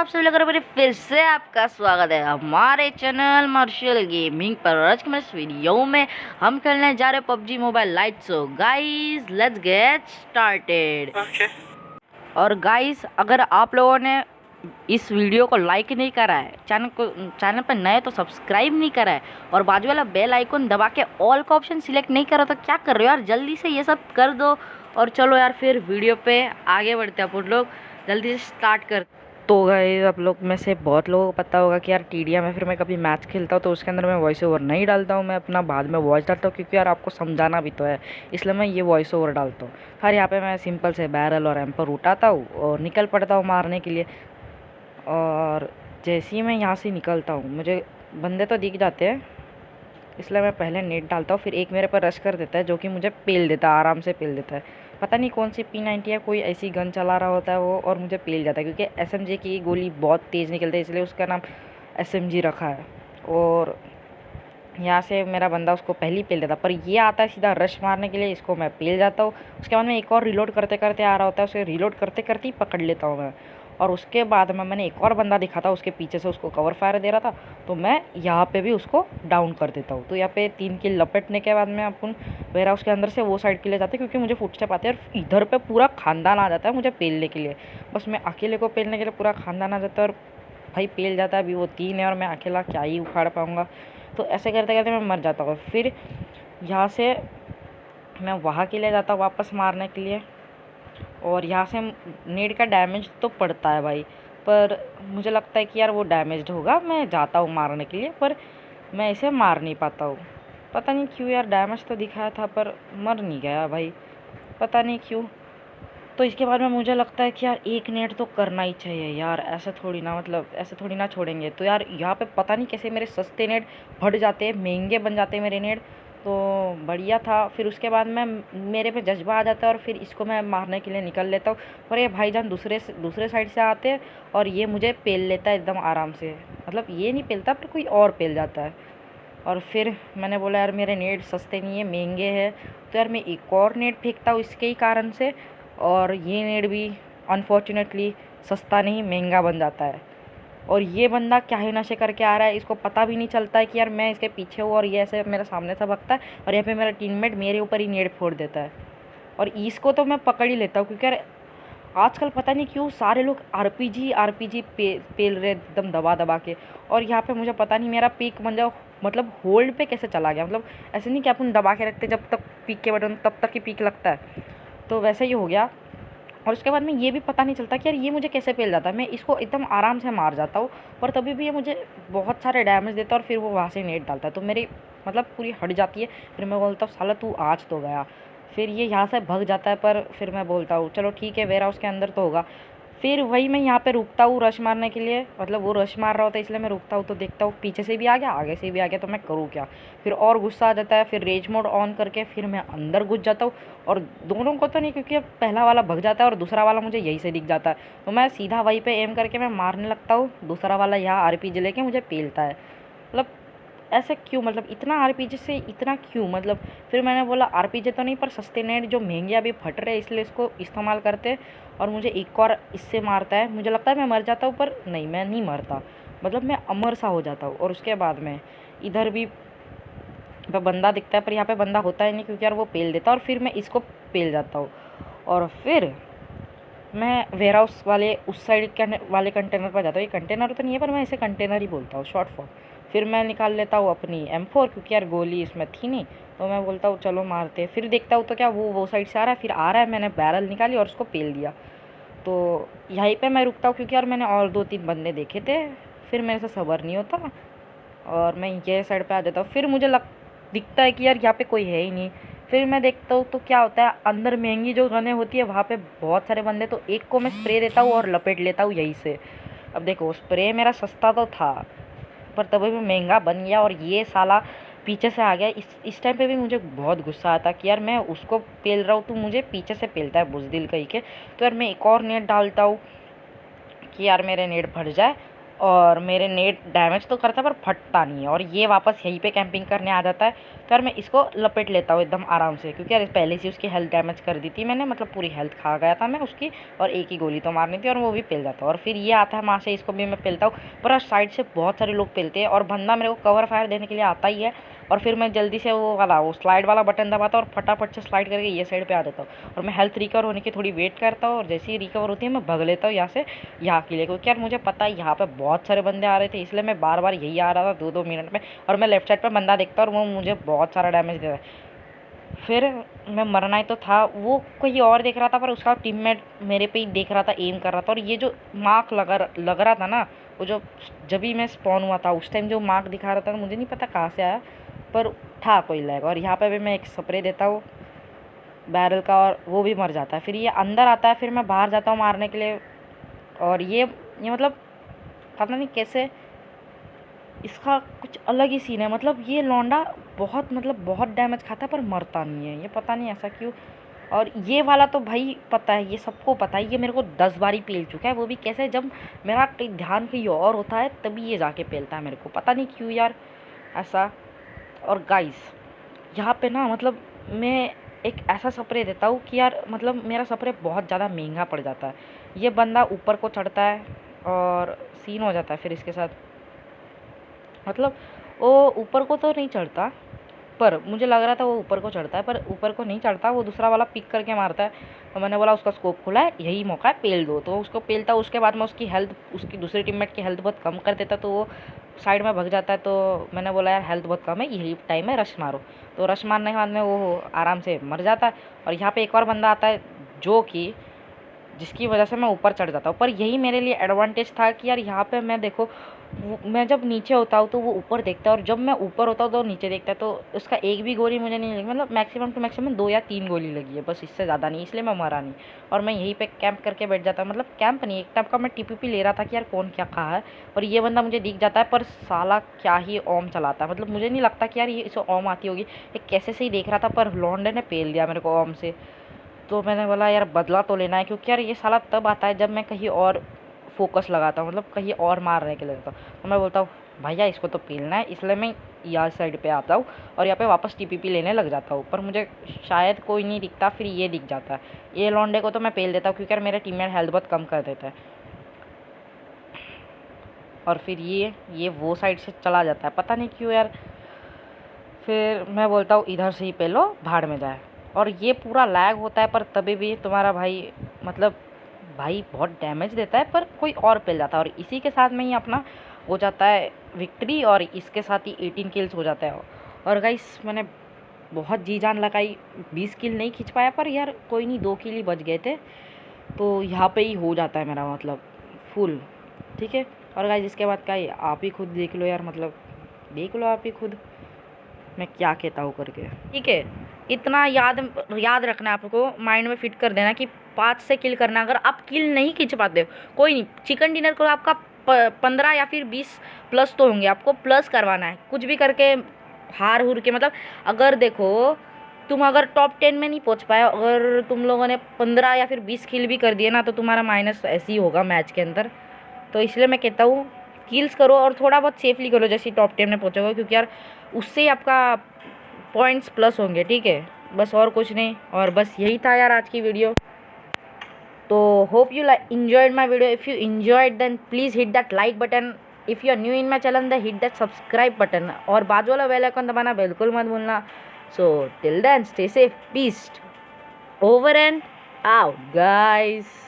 आप सभी लोगों मेरे फिर से आपका स्वागत है हमारे चैनल मार्शल गेमिंग पर। आज के इस वीडियो में हम खेलने जा रहे हैं PUBG mobile light. So guys let's get started. और गाइस अगर आप लोगों ने इस वीडियो को लाइक नहीं करा है, चैनल पर नए तो सब्सक्राइब नहीं करा है और बाजू वाला बेल आइकन दबा के ऑल का ऑप्शन सिलेक्ट नहीं करा तो क्या कर रहे हो यार, जल्दी से ये सब कर दो। और चलो यार फिर वीडियो पे आगे बढ़ते हैं अपन लोग, जल्दी से स्टार्ट कर। तो गाइस आप लोग में से बहुत लोगों को पता होगा कि यार टीडीएम में फिर मैं कभी मैच खेलता हूँ तो उसके अंदर मैं वॉइस ओवर नहीं डालता हूँ, मैं अपना बाद में वॉइस डालता हूँ क्योंकि यार आपको समझाना भी तो है, इसलिए मैं ये वॉइस ओवर डालता हूँ। हर यहाँ पे मैं सिंपल से बैरल और एम्पर उठाता हूँ और निकल पड़ता हूँ मारने के लिए। और जैसे ही मैं यहाँ से निकलता हूँ मुझे बंदे तो दिख जाते हैं, इसलिए मैं पहले नेट डालता हूँ, फिर एक मेरे पर रश कर देता है जो कि मुझे पेल देता है, आराम से पेल देता है। पता नहीं कौन सी P90 या कोई ऐसी गन चला रहा होता है वो, और मुझे पेल जाता है क्योंकि SMG की गोली बहुत तेज़ निकलती है इसलिए उसका नाम SMG रखा है। और यहाँ से मेरा बंदा उसको पहले ही पेल देता, पर ये आता है सीधा रश मारने के लिए, इसको मैं पेल जाता हूँ। उसके बाद में एक और रिलोड करते करते आ रहा होता है, उसे रिलोड करते करते ही पकड़ लेता हूँ मैं। और उसके बाद में मैंने एक और बंदा दिखा था, उसके पीछे से उसको कवर फायर दे रहा था, तो मैं यहाँ पे भी उसको डाउन कर देता हूँ। तो यहाँ पे 3 किल लपेटने के बाद में अपन वेयर हाउस के अंदर से वो साइड के लिए जाते हैं क्योंकि मुझे फुटस्टेप आते हैं और इधर पे पूरा खानदान आ जाता है मुझे पेलने के लिए। बस मैं अकेले को पेलने के लिए पूरा खानदान आ जाता है और भाई पेल जाता है। अभी वो 3 है और मैं अकेला क्या ही उखाड़ पाऊँगा, तो ऐसे करते करते मैं मर जाता हूँ। फिर यहाँ से मैं वहाँ के लिए जाता हूँ वापस मारने के लिए, और यहाँ से नेट का डैमेज तो पड़ता है भाई, पर मुझे लगता है कि यार वो डैमेज्ड होगा, मैं जाता हूँ मारने के लिए पर मैं इसे मार नहीं पाता हूँ। पता नहीं क्यों यार, डैमेज तो दिखाया था पर मर नहीं गया भाई, पता नहीं क्यों। तो इसके बाद में मुझे लगता है कि यार एक नेट तो करना ही चाहिए यार, ऐसे थोड़ी ना, मतलब ऐसे थोड़ी ना छोड़ेंगे। तो यार यहाँ पे पता नहीं कैसे मेरे सस्ते नेट फट जाते हैं, महंगे बन जाते हैं मेरे नेट, तो बढ़िया था। फिर उसके बाद में मेरे पे जज्बा आ जाता है और फिर इसको मैं मारने के लिए निकल लेता हूँ, पर ये भाईजान दूसरे साइड से आते हैं और ये मुझे पेल लेता है एकदम आराम से, मतलब ये नहीं पेलता पर कोई और पेल जाता है। और फिर मैंने बोला यार मेरे नेट सस्ते नहीं है, महंगे हैं, तो यार मैं एक और नेट फेंकता हूँ इसके ही कारण से, और ये नेट भी अनफॉर्चुनेटली सस्ता नहीं महंगा बन जाता है। और ये बंदा क्या ही नशे करके आ रहा है, इसको पता भी नहीं चलता है कि यार मैं इसके पीछे हूँ, और ये ऐसे मेरे सामने से भगता है और यहाँ पे मेरा टीममेट मेरे ऊपर ही नेट फोड़ देता है। और इसको तो मैं पकड़ ही लेता हूँ क्योंकि यार आजकल पता नहीं क्यों सारे लोग आरपीजी पेल रहे एकदम दबा दबा के, और यहाँ पे मुझे पता नहीं मेरा पीक मतलब होल्ड पे कैसे चला गया। मतलब ऐसे नहीं कि अपन दबा के रखते जब तक पीक के बटन तब तक ही पीक लगता है, तो वैसे ही हो गया। और उसके बाद में ये भी पता नहीं चलता कि यार ये मुझे कैसे पेल जाता है, मैं इसको एकदम आराम से मार जाता हूँ पर तभी भी ये मुझे बहुत सारे डैमेज देता है और फिर वो वहाँ से नेट डालता है, तो मेरी मतलब पूरी हट जाती है। फिर मैं बोलता हूँ साला तू आज तो गया, फिर ये यहाँ से भग जाता है, पर फिर मैं बोलता हूँ चलो ठीक है वेयर हाउस के अंदर तो होगा। फिर वही मैं यहाँ पे रुकता हूँ रश मारने के लिए, मतलब वो रश मार रहा होता है इसलिए मैं रुकता हूँ, तो देखता हूँ पीछे से भी आ गया आगे से भी आ गया, तो मैं करूँ क्या। फिर और गुस्सा आ जाता है, फिर रेज मोड ऑन करके फिर मैं अंदर घुस जाता हूँ, और दोनों को तो नहीं क्योंकि अब पहला वाला भग जाता है और दूसरा वाला मुझे यहीं से दिख जाता है, तो मैं सीधा वहीं पे एम करके मैं मारने लगता हूँ। दूसरा वाला यहाँ आरपीजी लेके मुझे पेलता है, मतलब ऐसे क्यों, मतलब इतना आरपीजी से इतना क्यों, मतलब फिर मैंने बोला आरपीजी तो नहीं पर सस्ते नेट जो महंगे अभी फट रहे इसलिए इसको इस्तेमाल करते हैं। और मुझे एक और इससे मारता है, मुझे लगता है मैं मर जाता हूँ पर नहीं मैं नहीं मरता, मतलब मैं अमर सा हो जाता हूँ। और उसके बाद में इधर भी बंदा दिखता है पर यहाँ पे बंदा होता ही नहीं क्योंकि यार वो पेल देता है, और फिर मैं इसको पेल जाता हूँ। और फिर मैं वेयर हाउस वाले उस साइड वाले कंटेनर पर जाता हूँ, ये कंटेनर तो नहीं है पर मैं इसे कंटेनर ही बोलता हूँ शॉर्ट फॉर्म। फिर मैं निकाल लेता हूँ अपनी M4 क्योंकि यार गोली इसमें थी नहीं, तो मैं बोलता हूँ चलो मारते हैं। फिर देखता हूँ तो क्या वो साइड से आ रहा है, फिर आ रहा है, मैंने बैरल निकाली और उसको पेल दिया। तो यहीं पे मैं रुकता हूँ क्योंकि यार मैंने और 2-3 बंदे देखे थे, फिर मेरे से सब्र नहीं होता और मैं ये साइड पे आ जाता हूँ। फिर मुझे दिखता है कि यार यहाँ पे कोई है ही नहीं, फिर मैं देखता हूँ तो क्या होता है अंदर महंगी जो गनें होती है वहाँ पे बहुत सारे बंदे, तो एक को मैं स्प्रे देता हूँ और लपेट लेता हूँ यहीं से। अब देखो स्प्रे मेरा सस्ता तो था पर तभी भी महंगा बन गया, और ये साला पीछे से आ गया। इस टाइम पे भी मुझे बहुत गुस्सा आता कि यार मैं उसको पेल रहा हूँ तो मुझे पीछे से पेलता है बुज़दिल कहीं के। तो यार मैं एक और नेट डालता हूँ कि यार मेरे नेट भर जाए, और मेरे नेट डैमेज तो करता है पर फटता नहीं है, और ये वापस यहीं पे कैंपिंग करने आ जाता है। तो यार मैं इसको लपेट लेता हूँ एकदम आराम से, क्योंकि यार पहले से उसकी हेल्थ डैमेज कर दी थी मैंने, मतलब पूरी हेल्थ खा गया था मैं उसकी, और एक ही गोली तो मारनी थी और वो भी पेल जाता। और फिर ये आता है वहाँ से, इसको भी मैं पेलता हूँ, पर साइड से बहुत सारे लोग पेलते हैं और बंदा मेरे को कवर फायर देने के लिए आता ही है। और फिर मैं जल्दी से वो स्लाइड वाला बटन दबाता हूँ और फटाफट से स्लाइड करके ये साइड पे आ जाता हूँ, और मैं हेल्थ रिकवर होने की थोड़ी वेट करता हूँ, और जैसे ही रिकवर होती है मैं भग लेता हूँ यहाँ से, यहाँ के लिए, क्योंकि यार मुझे पता है यहाँ पे बहुत सारे बंदे आ रहे थे, इसलिए मैं बार बार यही आ रहा था 2-2 मिनट में। और मैं लेफ्ट साइड पर बंदा देखता और वो मुझे बहुत सारा डैमेज दे रहा है। फिर मैं मरना ही तो था, वो कोई और देख रहा था पर उसका टीममेट मेरे पे ही देख रहा था, एम कर रहा था। और ये जो मार्क लग रहा था ना, वो जो जब भी मैं स्पॉन हुआ था उस टाइम जो मार्क दिखा रहा था, मुझे नहीं पता कहाँ से आया, पर था कोई लैग। और यहाँ पे भी मैं एक स्प्रे देता हूँ बैरल का, और वो भी मर जाता है। फिर ये अंदर आता है, फिर मैं बाहर जाता हूँ मारने के लिए। और ये मतलब पता नहीं कैसे इसका कुछ अलग ही सीन है, मतलब ये लौंडा बहुत डैमेज खाता है पर मरता नहीं है, ये पता नहीं ऐसा क्यों। और ये वाला तो भाई पता है, ये सबको पता है, ये मेरे को 10 बार ही पेल चुका है, वो भी कैसे, जब मेरा कहीं ध्यान कहीं और होता है तभी ये जाके पेलता है मेरे को, पता नहीं क्यों यार ऐसा। और गाइस यहाँ पे ना मतलब मैं एक ऐसा स्प्रे देता हूँ कि यार मतलब मेरा स्प्रे बहुत ज़्यादा महंगा पड़ जाता है। ये बंदा ऊपर को चढ़ता है और सीन हो जाता है फिर इसके साथ, मतलब वो ऊपर को तो नहीं चढ़ता, पर मुझे लग रहा था वो ऊपर को चढ़ता है, पर ऊपर को नहीं चढ़ता, वो दूसरा वाला पिक करके मारता है। तो मैंने बोला उसका स्कोप खुला है, यही मौका है, पेल दो। तो उसको पेलता, उसके बाद मैं उसकी हेल्थ, उसकी दूसरे टीममेट की हेल्थ बहुत कम कर देता, तो वो साइड में भग जाता है। तो मैंने बोला यार हेल्थ बहुत कम है, यही टाइम है, रश मारो। तो रश मारने के बाद में वो आराम से मर जाता है। और यहाँ पर एक और बंदा आता है जो कि जिसकी वजह से मैं ऊपर चढ़ जाता हूँ। पर यही मेरे लिए एडवांटेज था कि यार यहाँ पे मैं देखो, मैं जब नीचे होता हूँ तो वो ऊपर देखता है, और जब मैं ऊपर होता हूँ तो नीचे देखता है। तो उसका एक भी गोली मुझे नहीं लगी, मतलब मैक्सिमम टू मैक्सिमम 2 या 3 गोली लगी है, बस इससे ज़्यादा नहीं, इसलिए मैं मरा नहीं। और मैं यहीं पे कैंप करके बैठ जाता, मतलब कैंप नहीं, एक टाइप का मैं टीपीपी ले रहा था कि यार कौन क्या कहा है। और ये बंदा मुझे दिख जाता है, पर साला क्या ही ओम चलाता है, मतलब मुझे नहीं लगता कि यार ये इसे ओम आती होगी। ये कैसे से ही देख रहा था, पर लॉन्डे ने पेल दिया मेरे को ओम से। तो मैंने बोला यार बदला तो लेना है, क्योंकि यार ये साला तब आता है जब मैं कहीं और फोकस लगाता हूँ, मतलब कहीं और मारने के लिए जाता हूँ। तो मैं बोलता हूँ भैया इसको तो पेलना है, इसलिए मैं यहाँ साइड पे आता हूँ और यहाँ पे वापस टीपीपी लेने लग जाता हूँ। पर मुझे शायद कोई नहीं दिखता, फिर ये दिख जाता है। ये लौंडे को तो मैं पेल देता हूँ, क्योंकि यार मेरे टीममेट हेल्थ बहुत कम कर देता है। और फिर ये वो साइड से चला जाता है, पता नहीं क्यों यार। फिर मैं बोलता हूँ इधर से ही पेलो, भाड़ में जाए। और ये पूरा लैग होता है, पर तभी भी तुम्हारा भाई मतलब भाई बहुत डैमेज देता है, पर कोई और पेल जाता है। और इसी के साथ में ही अपना हो जाता है विक्ट्री, और इसके साथ ही 18 किल्स हो जाता है। और गाइस मैंने बहुत जी जान लगाई, 20 किल नहीं खींच पाया, पर यार कोई नहीं, 2 किल ही बच गए थे। तो यहाँ पे ही हो जाता है मेरा मतलब फुल, ठीक है। और गाइस इसके बाद का आप ही खुद देख लो यार, मतलब देख लो आप ही खुद मैं क्या कहता हूँ करके, ठीक है। इतना याद रखना है आपको, माइंड में फिट कर देना कि 5 से किल करना। अगर आप किल नहीं खींच पाते हो कोई नहीं, चिकन डिनर को आपका 15 या फिर 20 प्लस तो होंगे, आपको प्लस करवाना है कुछ भी करके, हार हुर के। मतलब अगर देखो तुम अगर टॉप 10 में नहीं पहुंच पाए, अगर तुम लोगों ने 15 या फिर 20 किल भी कर दिए ना, तो तुम्हारा माइनस ऐसे ही होगा मैच के अंदर। तो इसलिए मैं कहता हूँ किल्स करो और थोड़ा बहुत सेफली करो, जैसे टॉप 10 में पहुँचोगे, क्योंकि यार उससे ही आपका पॉइंट्स प्लस होंगे, ठीक है। बस और कुछ नहीं, और बस यही था यार आज की वीडियो। तो hope you enjoyed my video. If you enjoyed then please hit that like button. If you are new in my channel then hit that subscribe button, और बाजू वाला बेल आइकन दबाना बिल्कुल मत भूलना। So till then stay safe, peace, over and out guys.